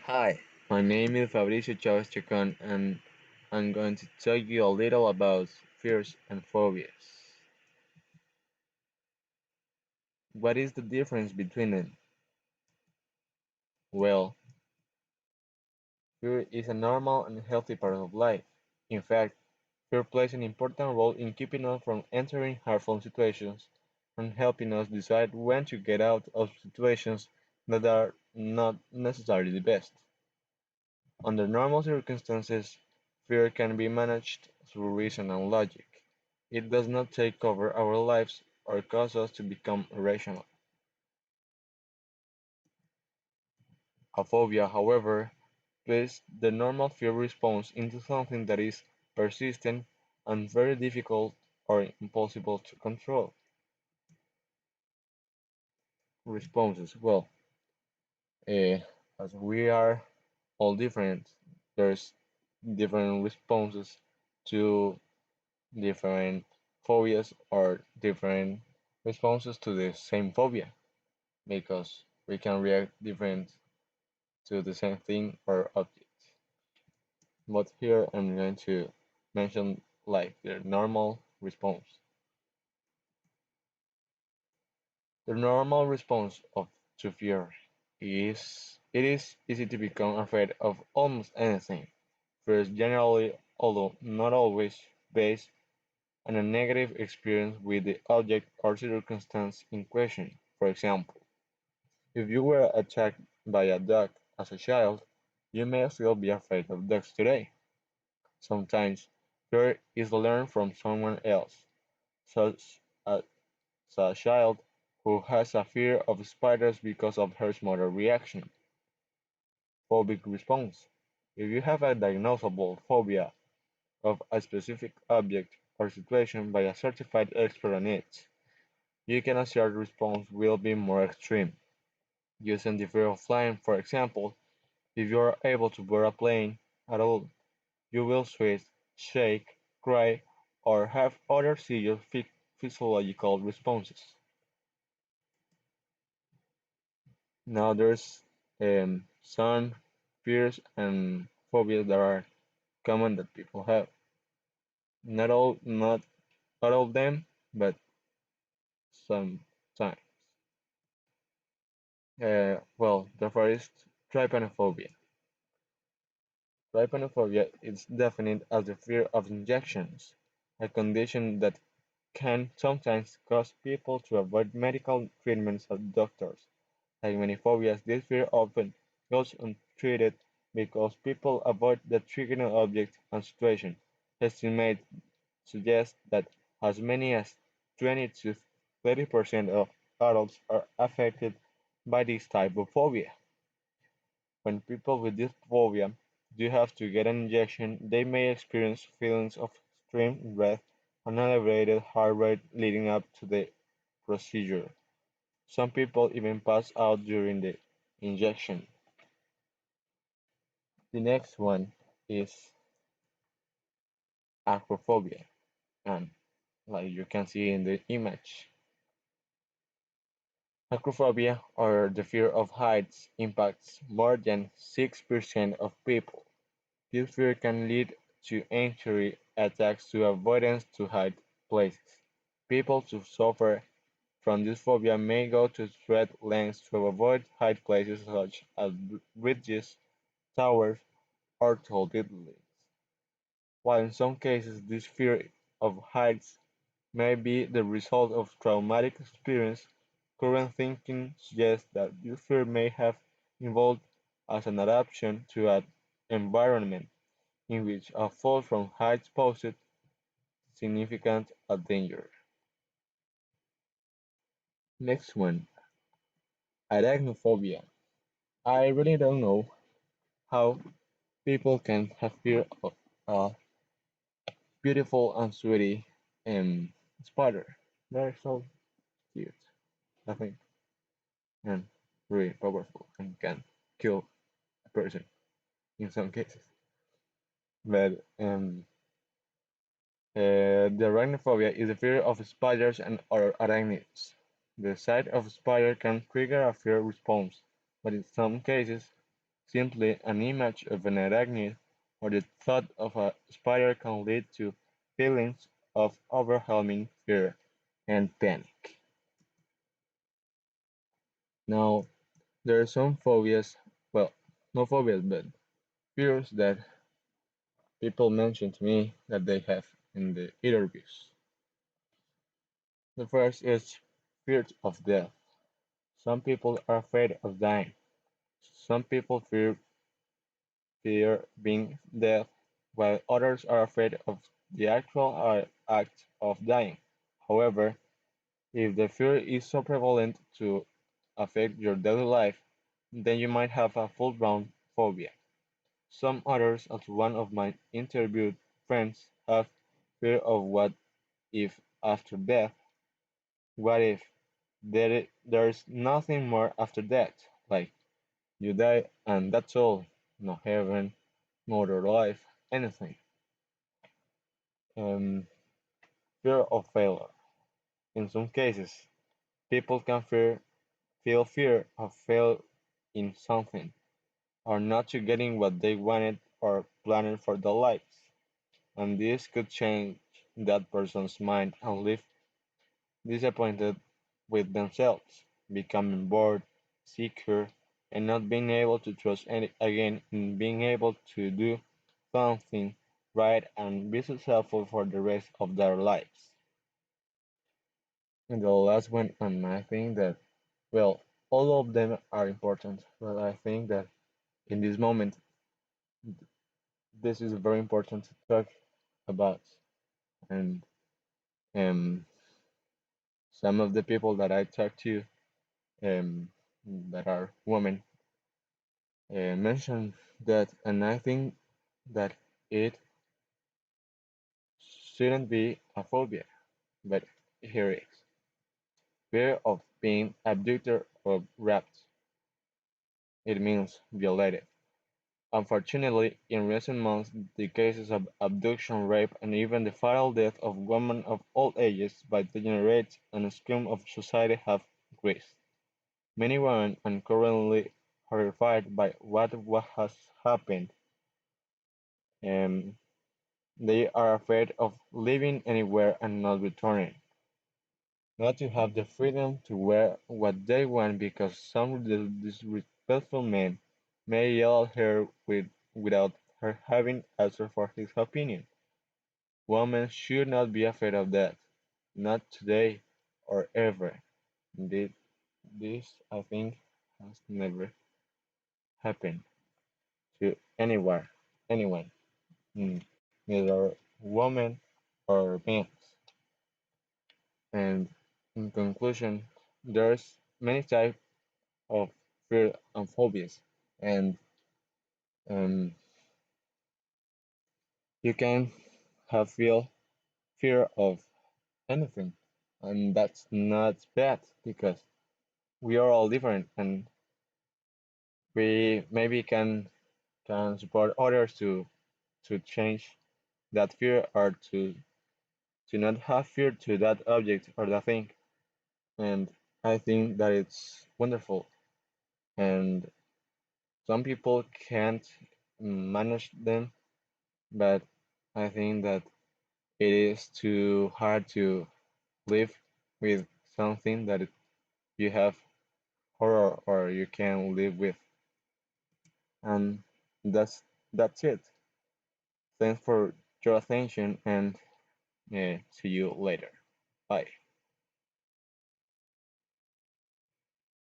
Hi, my name is Fabricio Chavez Chacon, and I'm going to tell you a little about fears and phobias. What is the difference between them? Well, fear is a normal and healthy part of life. In fact, fear plays an important role in keeping us from entering harmful situations and helping us decide when to get out of situations that are not necessarily the best. Under normal circumstances, fear can be managed through reason and logic. It does not take over our lives or cause us to become irrational. A phobia, however, twists the normal fear response into something that is persistent and very difficult or impossible to control. Responses, well, eh, as we are all different, there's different responses to different phobias or different responses to the same phobia because we can react different to the same thing or object. But here I'm going to mention like the normal response. The normal response of to fear is it is easy to become afraid of almost anything. Fear is generally, although not always, based on a negative experience with the object or circumstance in question. For example, if you were attacked by a dog as a child, you may still be afraid of dogs today. Sometimes fear is learned from someone else, such as a child who has a fear of spiders because of her mother's reaction. Phobic response. If you have a diagnosable phobia of a specific object or situation by a certified expert on it, you can assume your response will be more extreme. Using the fear of flying, for example, if you are able to board a plane at all, you will sweat, shake, cry, or have other serious physiological responses. Now there's some fears and phobias that are common that people have. Not all of them, but sometimes. Well, the first trypanophobia. Trypanophobia is defined as the fear of injections, a condition that can sometimes cause people to avoid medical treatments at doctors. Like many phobias, this fear often goes untreated because people avoid the triggering object and situation. Estimates suggest that as many as 20 to 30% of adults are affected by this type of phobia. When people with this phobia do have to get an injection, they may experience feelings of extreme dread and elevated heart rate leading up to the procedure. Some people even pass out during the injection. The next one is acrophobia, and like you can see in the image, acrophobia, or the fear of heights, impacts more than 6% of people. This fear can lead to injury, attacks to avoidance to high places. People who suffer from this phobia may go to great lengths to avoid high places such as bridges, towers, or tall buildings. While in some cases this fear of heights may be the result of traumatic experience, current thinking suggests that this fear may have evolved as an adaptation to an environment in which a fall from heights posed significant danger. Next one, arachnophobia. I really don't know how people can have fear of a beautiful and sweetie spider. They're so cute, I think, and really powerful and can kill a person in some cases. But the arachnophobia is the fear of spiders and or arachnids. The sight of a spider can trigger a fear response, but in some cases Simply an image of an arachnid or the thought of a spider can lead to feelings of overwhelming fear and panic. Now, there are some phobias, well, no phobias, but fears that people mention to me that they have in the interviews. The first is fear of death. Some people are afraid of dying. Some people fear being dead, while others are afraid of the actual act of dying. However, if the fear is so prevalent to affect your daily life, then you might have a full-blown phobia. Some others, as one of my interviewed friends, have fear of what if after death. What if there's nothing more after that? Like you die and that's all. No heaven, no other life, anything. Um, Fear of failure. In some cases, people can feel fear of fail in something, or not to getting what they wanted or planned for their lives. And this could change that person's mind and leave disappointed with themselves, becoming bored, secure, and not being able to trust any, again in being able to do something right and be successful for the rest of their lives. And the last one, and I think that, well, all of them are important, but I think that in this moment, this is very important to talk about. And um, some of the people that I talk to um, that are women mentioned that, and I think that it shouldn't be a phobia, but here it is: fear of being abducted or raped. It means violated. Unfortunately, in recent months, the cases of abduction, rape, and even the fatal death of women of all ages by degenerates and scum of society have increased. Many women are currently horrified by what has happened, and they are afraid of living anywhere and not returning. Not to have the freedom to wear what they want because some disrespectful man may yell at her without her having asked for his opinion. Women should not be afraid of that. Not today or ever. Indeed, this, I think, has never happened to anyone, mm, neither woman or man. And in conclusion, there's many types of fear and phobias, and um, you can have feel fear of anything, and that's not bad because we are all different, and we maybe can support others to change that fear or to not have fear to that object or that thing, and I think that it's wonderful, and some people can't manage them, but I think that it is too hard to live with something that you have horror or you can live with. And that's it. Thanks for your attention and see you later. Bye.